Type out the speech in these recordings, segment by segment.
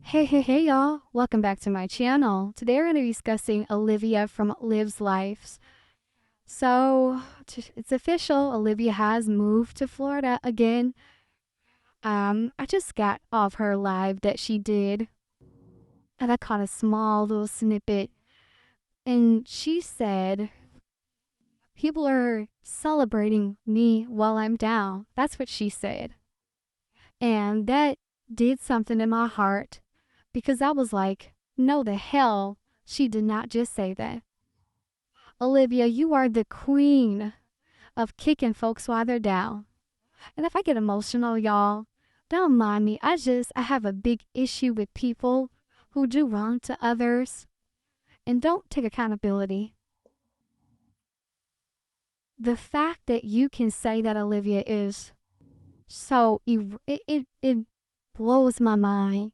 Hey y'all, welcome back to my channel. Today we're going to be discussing Olivia from Liv's Life. So, it's official, Olivia has moved to Florida again. I just got off her live that she did, and I caught a small little snippet, and she said, people are celebrating me while I'm down. That's what she said. And that did something in my heart because I was like, no, the hell, she did not just say that. Olivia, you are the queen of kicking folks while they're down. And if I get emotional, y'all, don't mind me. I have a big issue with people who do wrong to others and don't take accountability. The fact that you can say that, Olivia, is so, it blows my mind.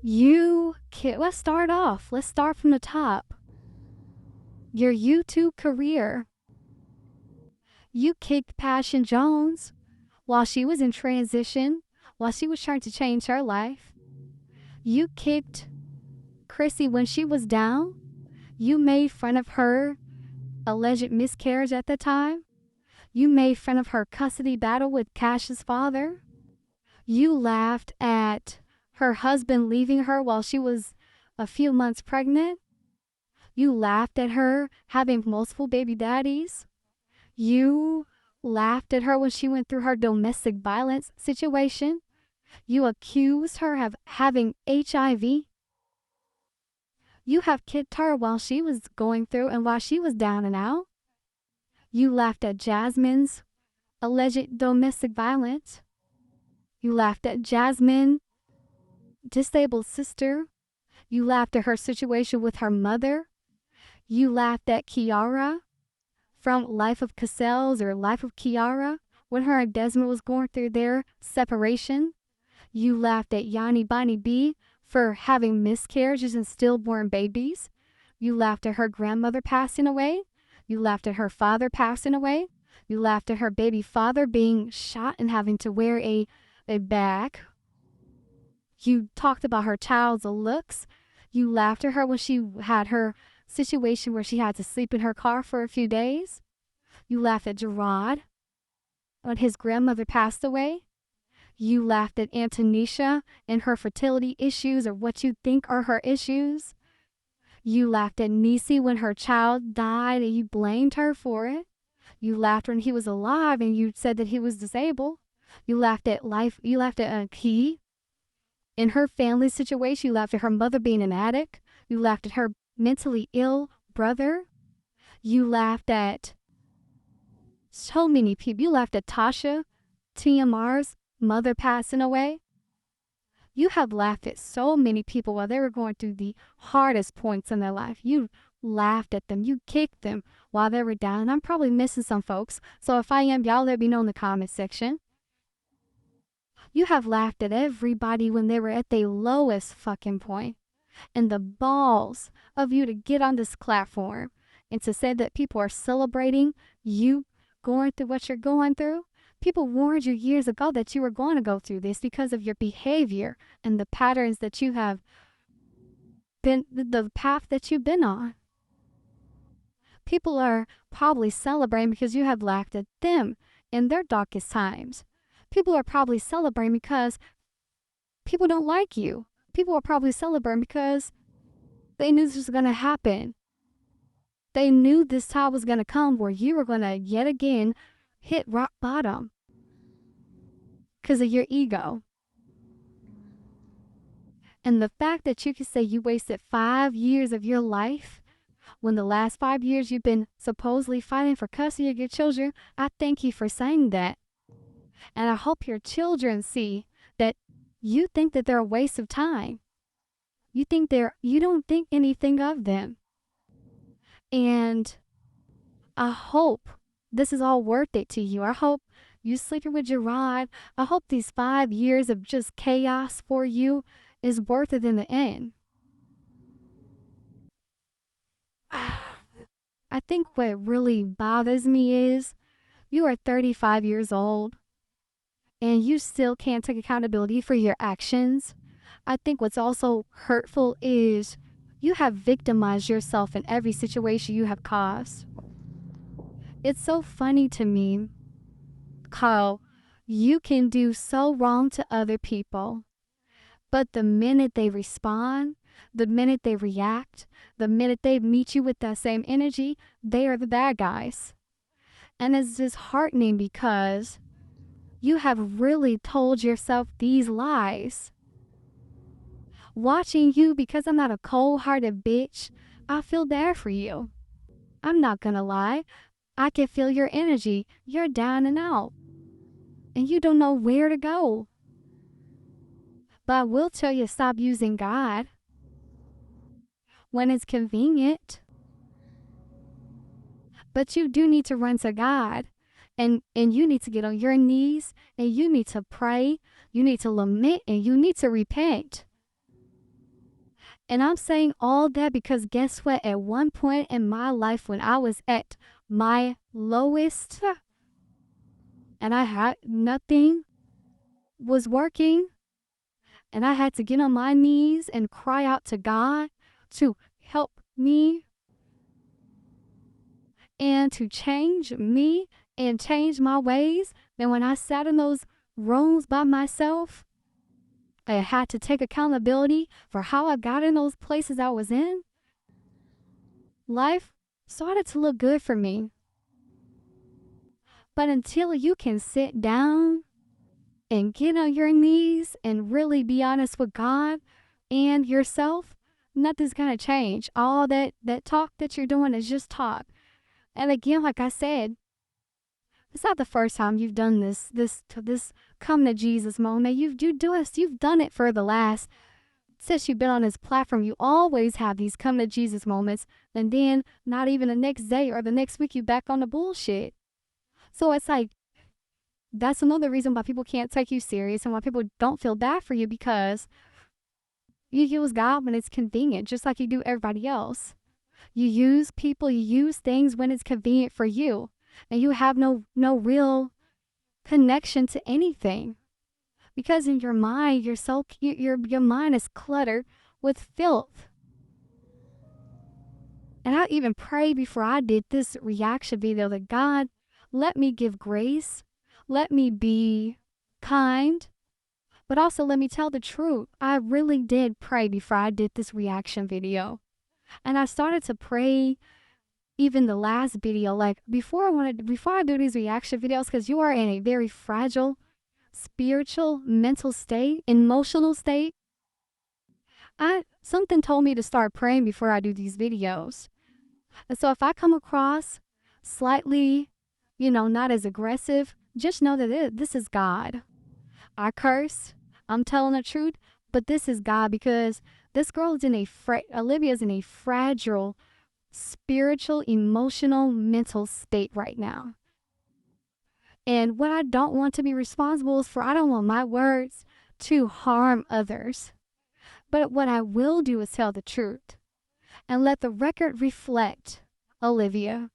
Let's start off. Let's start from the top. Your YouTube career. You kicked Passion Jones while she was in transition, while she was trying to change her life. You kicked Chrissy when she was down. You made fun of her alleged miscarriage at the time. You made fun of her custody battle with Cash's father. You laughed at her husband leaving her while she was a few months pregnant. You laughed at her having multiple baby daddies. You laughed at her when she went through her domestic violence situation. You accused her of having HIV. You have kicked her while she was going through and while she was down and out. You laughed at Jasmine's alleged domestic violence. You laughed at Jasmine, disabled sister. You laughed at her situation with her mother. You laughed at Kiara from Life of Cassell's or Life of Kiara when her and Desmond was going through their separation. You laughed at Yanni Bonnie B for having miscarriages and stillborn babies. You laughed at her grandmother passing away. You laughed at her father passing away. You laughed at her baby father being shot and having to wear a bag. You talked about her child's looks. You laughed at her when she had her situation where she had to sleep in her car for a few days. You laughed at Gerard when his grandmother passed away. You laughed at Antonisha and her fertility issues or what you think are her issues. You laughed at Nisi when her child died and you blamed her for it. You laughed when he was alive and you said that he was disabled. You laughed at life. You laughed at Key in her family situation. You laughed at her mother being an addict. You laughed at her mentally ill brother. You laughed at so many people. You laughed at Tasha, TMR's mother passing away. You have laughed at so many people while they were going through the hardest points in their life. You laughed at them. You kicked them while they were down. And I'm probably missing some folks. So if I am, y'all let me know in the comment section. You have laughed at everybody when they were at their lowest fucking point. And the balls of you to get on this platform and to say that people are celebrating you going through what you're going through. People warned you years ago that you were going to go through this because of your behavior and the patterns that you have been, the path that you've been on. People are probably celebrating because you have laughed at them in their darkest times. People are probably celebrating because people don't like you. People are probably celebrating because they knew this was going to happen. They knew this time was going to come where you were going to yet again hit rock bottom because of your ego. And the fact that you can say you wasted 5 years of your life when the last 5 years you've been supposedly fighting for custody of your children, I thank you for saying that. And I hope your children see that you think that they're a waste of time. You don't think anything of them. And I hope this is all worth it to you. I hope you sleeping with Gerard. I hope these 5 years of just chaos for you is worth it in the end. I think what really bothers me is you are 35 years old and you still can't take accountability for your actions. I think what's also hurtful is you have victimized yourself in every situation you have caused. It's so funny to me how you can do so wrong to other people, but the minute they respond, the minute they react, the minute they meet you with that same energy, they are the bad guys. And it's disheartening because you have really told yourself these lies. Watching you, because I'm not a cold-hearted bitch, I feel bad for you. I'm not gonna lie. I can feel your energy. You're down and out. And you don't know where to go. But I will tell you, stop using God when it's convenient. But you do need to run to God. And you need to get on your knees. And you need to pray. You need to lament. And you need to repent. And I'm saying all that because guess what? At one point in my life when I was at my lowest and I had nothing was working and I had to get on my knees and cry out to God to help me and to change me and change my ways. Then when I sat in those rooms by myself, I had to take accountability for how I got in those places I was in. Life started to look good for me. But until you can sit down and get on your knees and really be honest with God and yourself, nothing's going to change. All that talk that you're doing is just talk. And again, like I said, it's not the first time you've done this come to Jesus moment. You've done it for the last, since you've been on this platform. You always have these come to Jesus moments, and then not even the next day or the next week you back on the bullshit. So it's like, that's another reason why people can't take you serious and why people don't feel bad for you, because you use God when it's convenient, just like you do everybody else. You use people, you use things when it's convenient for you. And you have no real connection to anything, because in your mind your mind is cluttered with filth. And I even prayed before I did this reaction video that God, let me give grace, let me be kind, but also let me tell the truth. I really did pray before I did this reaction video, and I started to pray even the last video, like before I do these reaction videos, because you are in a very fragile spiritual, mental state, emotional state. Something told me to start praying before I do these videos. And so if I come across slightly, not as aggressive, just know that this is God. I curse, I'm telling the truth, but this is God, because this girl is Olivia is in a fragile spiritual, emotional, mental state right now. And what I don't want to be responsible is I don't want my words to harm others. But what I will do is tell the truth and let the record reflect, Olivia.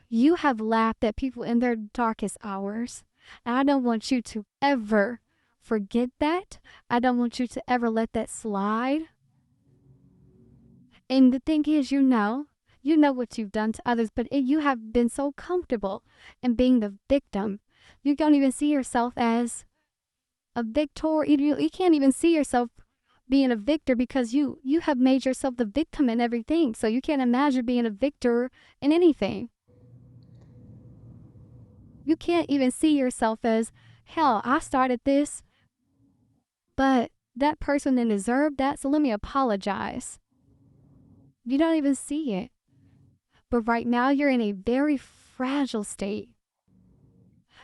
You have laughed at people in their darkest hours. And I don't want you to ever forget that. I don't want you to ever let that slide. And the thing is, you know what you've done to others, but you have been so comfortable in being the victim. You don't even see yourself as a victor. You can't even see yourself being a victor, because you have made yourself the victim in everything. So you can't imagine being a victor in anything. You can't even see yourself as, hell, I started this, but that person didn't deserve that, so let me apologize. You don't even see it. But right now, you're in a very fragile state.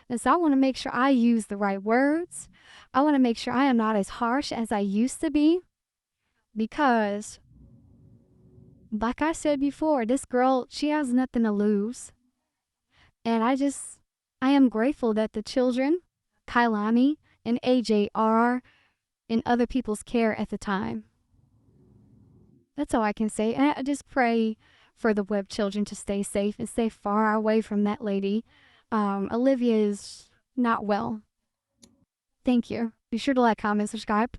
And so I want to make sure I use the right words. I want to make sure I am not as harsh as I used to be. Because, like I said before, this girl, she has nothing to lose. And I am grateful that the children, Kailani and AJ, are in other people's care at the time. That's all I can say. And I just pray for the Webb children to stay safe and stay far away from that lady. Olivia is not well. Thank you. Be sure to like, comment, subscribe.